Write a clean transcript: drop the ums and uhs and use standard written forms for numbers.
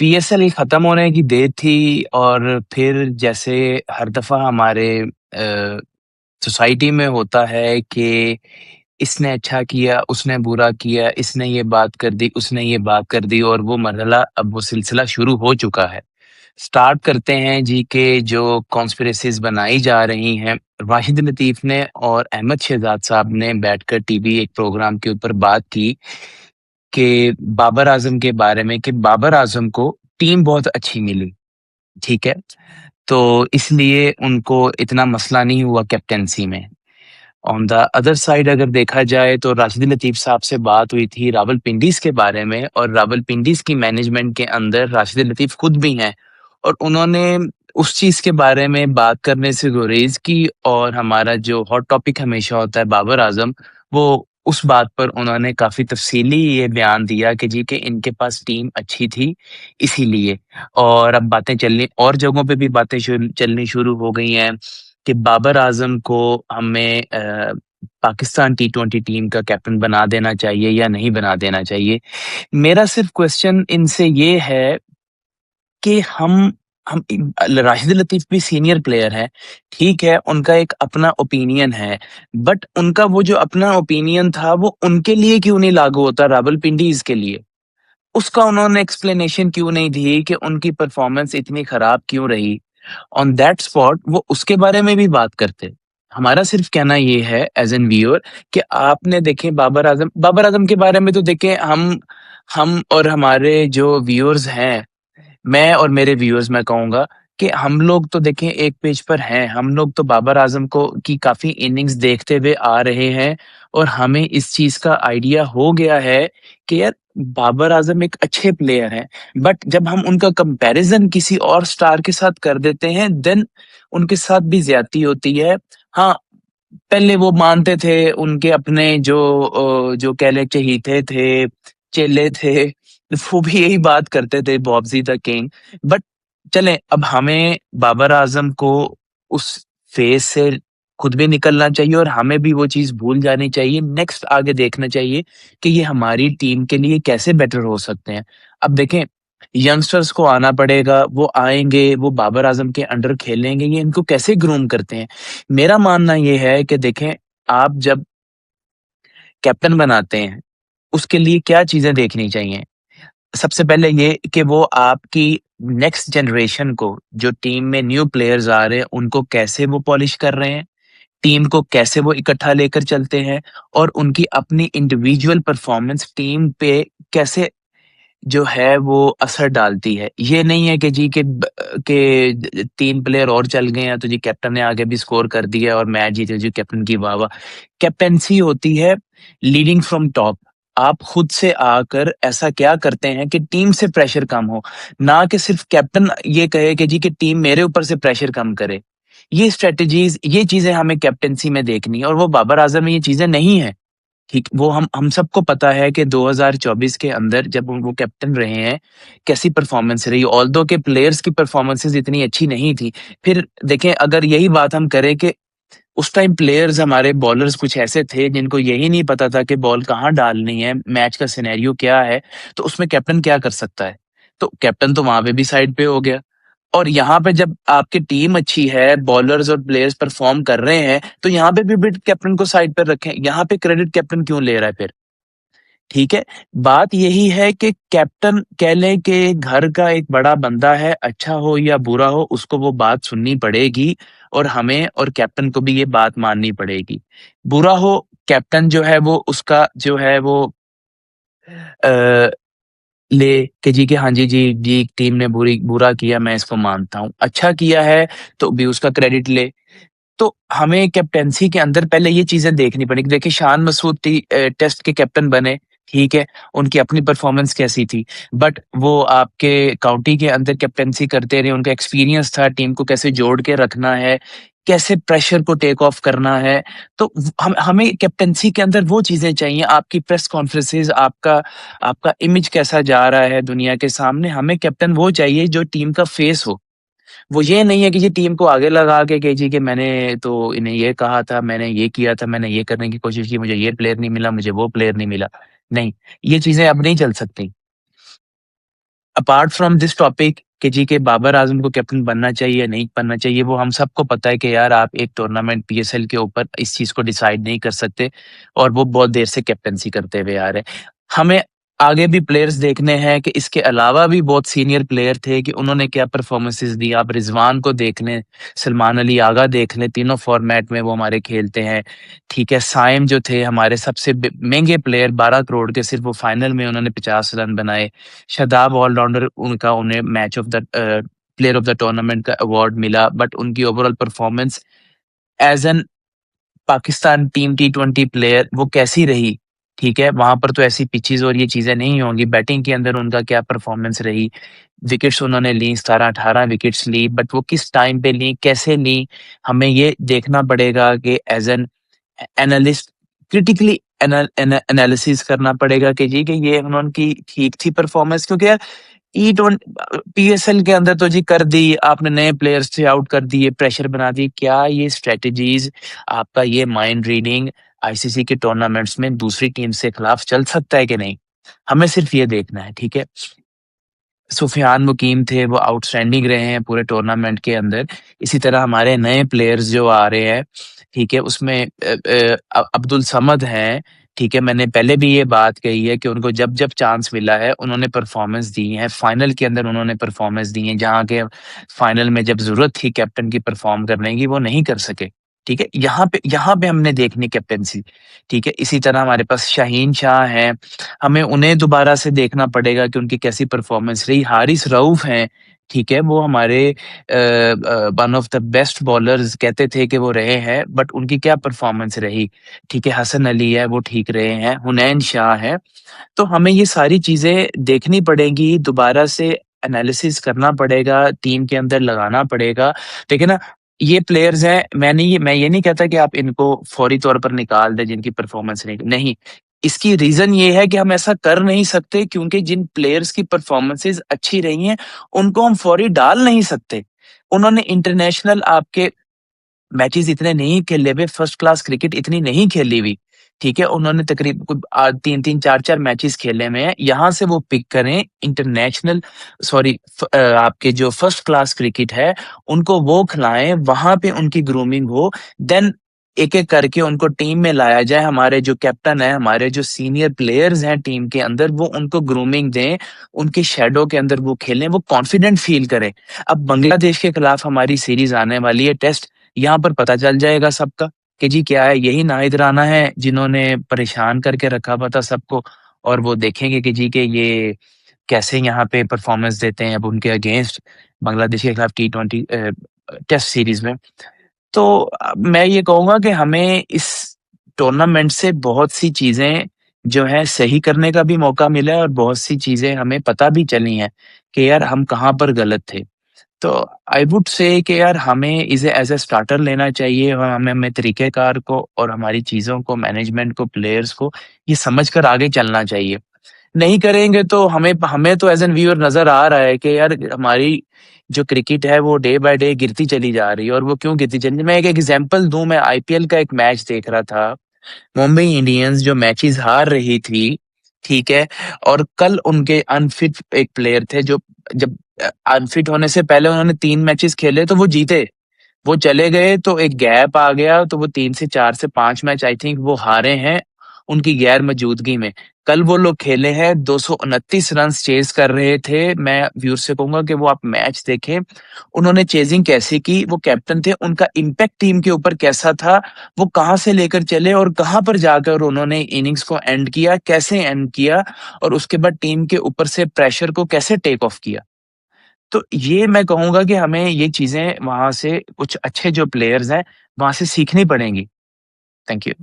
PSL खत्म होने की देर थी और फिर जैसे हर दफ़ा हमारे सोसाइटी में होता है कि इसने अच्छा किया, उसने बुरा किया, इसने ये बात कर दी, उसने ये बात कर दी और वो मरहला अब वो सिलसिला शुरू हो चुका है। स्टार्ट करते हैं जी के जो कॉन्स्पिरेसीज़ बनाई जा रही हैं, राशिद लतीफ़ ने और अहमद शहज़ाद साहब ने बैठकर टीवी एक प्रोग्राम के ऊपर बात की कि बाबर आज़म के बारे में कि बाबर आज़म को टीम बहुत अच्छी मिली, ठीक है? तो इसलिए उनको इतना मसला नहीं हुआ कैप्टेंसी में। ऑन द अदर साइड अगर देखा जाए तो राशिद लतीफ़ साहब से बात हुई थी रावलपिंडीज़ के बारे में और रावलपिंडीज़ की मैनेजमेंट के अंदर राशिद लतीफ़ खुद भी हैं और उन्होंने उस चीज़ के बारे में बात करने से गुरेज़ की और हमारा जो हॉट टॉपिक हमेशा होता है बाबर आज़म, वो उस बात पर उन्होंने काफ़ी तफ़सीली ये बयान दिया कि जी कि इनके पास टीम अच्छी थी, इसीलिए। और अब बातें चलनी और जगहों पे भी बातें चलनी शुरू हो गई हैं कि बाबर आज़म को हमें पाकिस्तान टी20 टीम का कैप्टन बना देना चाहिए या नहीं बना देना चाहिए। मेरा सिर्फ़ क्वेश्चन इनसे ये है कि हम राशिद लतीफ़ भी सीनियर प्लेयर हैं, ठीक है, उनका एक अपना ओपिनियन है, बट उनका वो जो अपना ओपिनियन था, वो उनके लिए क्यों नहीं लागू होता रावलपिंडीज़ के लिए? उसका उन्होंने एक्सप्लेनेशन क्यों नहीं दी कि उनकी परफ़ॉर्मेंस इतनी खराब क्यों रही? ऑन दैट स्पॉट वो उसके बारे में भी बात करते। हमारा सिर्फ़ कहना ये है एज़ एन व्यूअर कि आपने देखें बाबर आज़म के बारे में तो देखें हम और हमारे जो व्यूअर्स हैं, मैं और मेरे व्यूअर्स मैं कहूँगा कि हम लोग तो देखें एक पेज पर हैं, हम लोग तो बाबर आज़म को की काफ़ी इनिंग्स देखते हुए आ रहे हैं और हमें इस चीज़ का आइडिया हो गया है कि यार बाबर आज़म एक अच्छे प्लेयर हैं। बट जब हम उनका कंपैरिज़न किसी और स्टार के साथ कर देते हैं देन उनके साथ भी ज़्यादती होती है। हाँ, पहले वो मानते थे उनके अपने जो कह लें चहीते थे, चेले थे, वो भी यही बात करते थे बॉब्ज़ी द किंग। बट चलें अब हमें बाबर आज़म को उस फ़ेज़ से खुद भी निकलना चाहिए और हमें भी वो चीज़ भूल जानी चाहिए। नेक्स्ट आगे देखना चाहिए कि ये हमारी टीम के लिए कैसे बेटर हो सकते हैं। अब देखें यंगस्टर्स को आना पड़ेगा, वो आएँगे, वो बाबर आज़म के अंडर खेलेंगे, ये इनको कैसे ग्रूम करते हैं। मेरा मानना ये है कि देखें, आप जब कैप्टन बनाते हैं, उसके लिए क्या चीज़ें देखनी चाहिए? सबसे पहले ये कि वो आपकी नेक्स्ट जनरेशन को, जो टीम में न्यू प्लेयर्स आ रहे हैं, उनको कैसे वो पॉलिश कर रहे हैं, टीम को कैसे वो इकट्ठा लेकर चलते हैं और उनकी अपनी इंडिविजुअल परफॉर्मेंस टीम पे कैसे जो है वो असर डालती है। ये नहीं है कि जी के 3 प्लेयर और चल गए हैं तो जी कैप्टन ने आगे भी स्कोर कर दिया और मैच जीते जी कैप्टन की वाह-वाह। कैप्टेंसी होती है लीडिंग फ्रॉम टॉप। आप खुद से आकर ऐसा क्या करते हैं कि टीम से प्रेशर कम हो, ना कि सिर्फ कैप्टन ये कहे कि जी कि टीम मेरे ऊपर से प्रेशर कम करे। ये स्ट्रैटेजीज़, ये चीज़ें हमें कैप्टेंसी में देखनी है और वो बाबर आज़म में ये चीज़ें नहीं हैं। ठीक, वो हम सबको पता है कि 2024 के अंदर जब वो कैप्टन रहे हैं, कैसी परफ़ॉर्मेंस रही। ऑल्दो के प्लेयर्स की परफ़ॉर्मेंसेज़ इतनी अच्छी नहीं थी। फिर देखें अगर यही बात हम करें कि उस टाइम प्लेयर्स हमारे बॉलर्स कुछ ऐसे थे जिनको यही नहीं पता था कि बॉल कहाँ डालनी है, मैच का सिनेरियो क्या है, तो उसमें कैप्टन क्या कर सकता है? तो कैप्टन तो वहाँ पे भी साइड पे हो गया। और यहाँ पे जब आपकी टीम अच्छी है, बॉलर्स और प्लेयर्स परफ़ॉर्म कर रहे हैं, तो यहाँ पे भी कैप्टन को साइड पर रखें। यहाँ पे क्रेडिट कैप्टन क्यों ले रहा है फिर? ठीक है? बात यही है कि कैप्टन कह लें कि घर का एक बड़ा बंदा है, अच्छा हो या बुरा हो, उसको वो बात सुननी पड़ेगी और हमें और कैप्टन को भी ये बात माननी पड़ेगी। बुरा हो, कैप्टन जो है वो उसका जो है वो अ ले कि जी कि हाँ जी, जी टीम ने बुरा किया मैं इसको मानता हूँ। अच्छा किया है तो भी उसका क्रेडिट ले। तो हमें कैप्टेंसी के अंदर पहले ये चीज़ें देखनी पड़ेगी। देखिए शान मसूद टेस्ट के कैप्टन बने, ठीक है, उनकी अपनी परफ़ॉर्मेंस कैसी थी। बट वो आपके काउंटी के अंदर कैप्टेंसी करते रहे, उनका एक्सपीरियंस था टीम को कैसे जोड़ के रखना है, कैसे प्रेशर को टेक ऑफ करना है। तो हम हमें कैप्टेंसी के अंदर वो चीज़ें चाहिए, आपकी प्रेस कॉन्फ्रेंसेज़, आपका आपका इमेज कैसा जा रहा है दुनिया के सामने, हमें कैप्टन वो चाहिए जो टीम का फेस हो। वो ये नहीं है कि जी टीम को आगे लगा के जी कि मैंने तो इन्हें ये कहा था, मैंने ये किया था, मैंने ये करने की कोशिश की, मुझे ये प्लेयर नहीं मिला, मुझे वो प्लेयर नहीं मिला। नहीं, ये चीज़ें अब नहीं चल सकती। अपार्ट फ्रॉम दिस टॉपिक कि जी के बाबर आज़म को कैप्टन बनना चाहिए या नहीं बनना चाहिए, वो हम सबको पता है कि यार आप एक टूर्नामेंट पीएसएल के ऊपर इस चीज़ को डिसाइड नहीं कर सकते और वो बहुत देर से कैप्टेंसी करते हुए आ रहे हैं। हमें आगे भी प्लेयर्स देखने हैं कि इसके अलावा भी बहुत सीनियर प्लेयर थे कि उन्होंने क्या परफॉर्मेंसेज़ दी। आप रिज़वान को देख लें, सलमान अली आगा देख लें, तीनों फॉर्मेट में वो हमारे खेलते हैं। ठीक है, साइम जो थे हमारे सबसे महंगे प्लेयर 12 करोड़ के, सिर्फ वो फाइनल में उन्होंने 50 रन बनाए। शादाब ऑलराउंडर उनका उन्हें match of the player of the tournament का अवार्ड मिला, बट उनकी overall performance as an Pakistan team T20 player वो कैसी रही, ठीक है? वहाँ पर तो ऐसी पिचेज़ और ये चीज़ें नहीं होंगी, बैटिंग के अंदर उनका क्या परफॉर्मेंस रही, विकेट्स उन्होंने ली 17-18 विकेट्स ली, बट वो किस टाइम पे ली, कैसे ली, हमें ये देखना पड़ेगा कि as an analyst critically analysis करना पड़ेगा कि जी कि ये उनकी ठीक थी परफॉर्मेंस, क्योंकि यार पीएसएल के अंदर तो जी कर दी, आपने नए प्लेयर्स से आउट कर दिए, प्रेशर बना दिए। क्या ये स्ट्रैटेजीज़, आपका ये माइंड रीडिंग आईसीसी के टूर्नामेंट्स में दूसरी टीम से खिलाफ चल सकता है कि नहीं? हमें सिर्फ ये देखना है, ठीक है? सुफ़ियान मुकीम थे, वो आउटस्टैंडिंग रहे हैं पूरे टूर्नामेंट के अंदर। इसी तरह हमारे नए प्लेयर्स जो आ रहे हैं, ठीक है? उसमें अब्दुल समद हैं, ठीक है? मैंने पहले भी ये बात कही है कि उनको जब-जब चांस मिला है, उन्होंने परफ़ॉर्मेंस दी है। फाइनल के अंदर उन्होंने परफ़ॉर्मेंस दी है, जहाँ के फाइनल में जब ज़रूरत थी कैप्टन की परफ़ॉर्म करने की, वो नहीं कर सके, ठीक है? यहाँ पे हमने देखनी कैप्टेंसी, ठीक है? इसी तरह हमारे पास शाहीन शाह हैं, हमें उन्हें दोबारा से देखना पड़ेगा कि उनकी कैसी परफ़ॉर्मेंस रही। हारिस रऊफ़ हैं, ठीक है? वो हमारे one of the best bowlers कहते थे कि वो रहे हैं, बट उनकी क्या परफ़ॉर्मेंस रही, ठीक है? हसन अली है, वो ठीक रहे हैं, हुनैन शाह है। तो हमें ये सारी चीज़ें देखनी पड़ेंगी, दोबारा से एनालिसिस करना पड़ेगा, टीम के अंदर लगाना पड़ेगा। देखिए ना, ये प्लेयर्स हैं, मैं ये नहीं कहता कि आप इनको फौरी तौर पर निकाल दें जिनकी परफ़ॉर्मेंस नहीं, इसकी रीज़न ये है कि हम ऐसा कर नहीं सकते, क्योंकि जिन प्लेयर्स की परफ़ॉर्मेंसेज़ अच्छी रही हैं, उनको हम फौरी डाल नहीं सकते। उन्होंने इंटरनेशनल आपके मैचेज़ इतने नहीं खेले हुए, फर्स्ट क्लास क्रिकेट इतनी नहीं खेली हुई, ठीक है? उन्होंने तकरीब 3-3, 4-4 मैचेज़ खेले हुए हैं, यहाँ से वो पिक करें इंटरनेशनल, आपके जो फर्स्ट क्लास क्रिकेट है, उनको वो खिलाएँ, वहाँ पे उनकी ग्रूमिंग हो, देन एक-एक करके उनको टीम में लाया जाए। हमारे जो कैप्टन हैं, हमारे जो सीनियर प्लेयर्स हैं टीम के अंदर, वो उनको ग्रूमिंग दें, उनके शैडो के अंदर वो खेलें, वो कॉन्फिडेंट फ़ील करें। अब बांग्लादेश के खिलाफ हमारी सीरीज़ आने वाली है टेस्ट, यहाँ पर पता चल जाएगा सबका कि जी क्या है, यही नाहिद राना है जिन्होंने परेशान करके रखा हुआ था सबको, और वो देखेंगे कि जी के ये कैसे यहाँ पे परफॉर्मेंस देते हैं अब उनके अगेंस्ट बांग्लादेश के खिलाफ टी20 टेस्ट सीरीज में। तो मैं ये कहूँगा कि हमें इस टूर्नामेंट से बहुत सी चीज़ें जो है सही करने का भी मौका मिला है, और बहुत सी चीज़ें हमें पता भी चली हैं कि यार हम कहाँ पर गलत थे। तो आई वुड से कि यार हमें इसे एज़ अ स्टार्टर लेना चाहिए, और हमें हमें तरीक़ेकार को और हमारी चीज़ों को, मैनेजमेंट को, प्लेयर्स को ये समझकर आगे चलना चाहिए। नहीं करेंगे तो हमें हमें तो एज़ एन व्यूअर नज़र आ रहा है कि यार हमारी जो क्रिकेट है वो डे बाय डे गिरती चली जा रही है, और वो क्यों गिरती चली, मैं एक एग्ज़ाम्पल दूँ, मैं आईपीएल का एक मैच देख रहा था। मुंबई इंडियंस जो मैचेस हार रही थी, ठीक है? और कल उनके अनफिट एक प्लेयर थे जो जब अनफिट होने से पहले उन्होंने 3 मैचेस खेले तो वो जीते। वो चले गए तो एक गैप आ गया, तो वो 3 से 4 से 5 मैच आई थिंक वो हारे हैं, उनकी गैर मौजूदगी में। कल वो लोग खेले हैं, 229 रन्स चेज़ कर रहे थे। मैं व्यूअर्स से कहूँगा कि वो आप मैच देखें, उन्होंने चेज़िंग कैसे की, वो कैप्टन थे, उनका इम्पैक्ट टीम के ऊपर कैसा था, वो कहाँ से लेकर चले और कहाँ पर जाकर उन्होंने इनिंग्स को एंड किया, कैसे एंड किया, और उसके बाद टीम के ऊपर से प्रेशर को कैसे टेक ऑफ किया। तो ये मैं कहूँगा कि हमें ये चीज़ें वहाँ से कुछ अच्छे जो प्लेयर्स हैं, वहाँ से सीखनी पड़ेंगी। Thank you.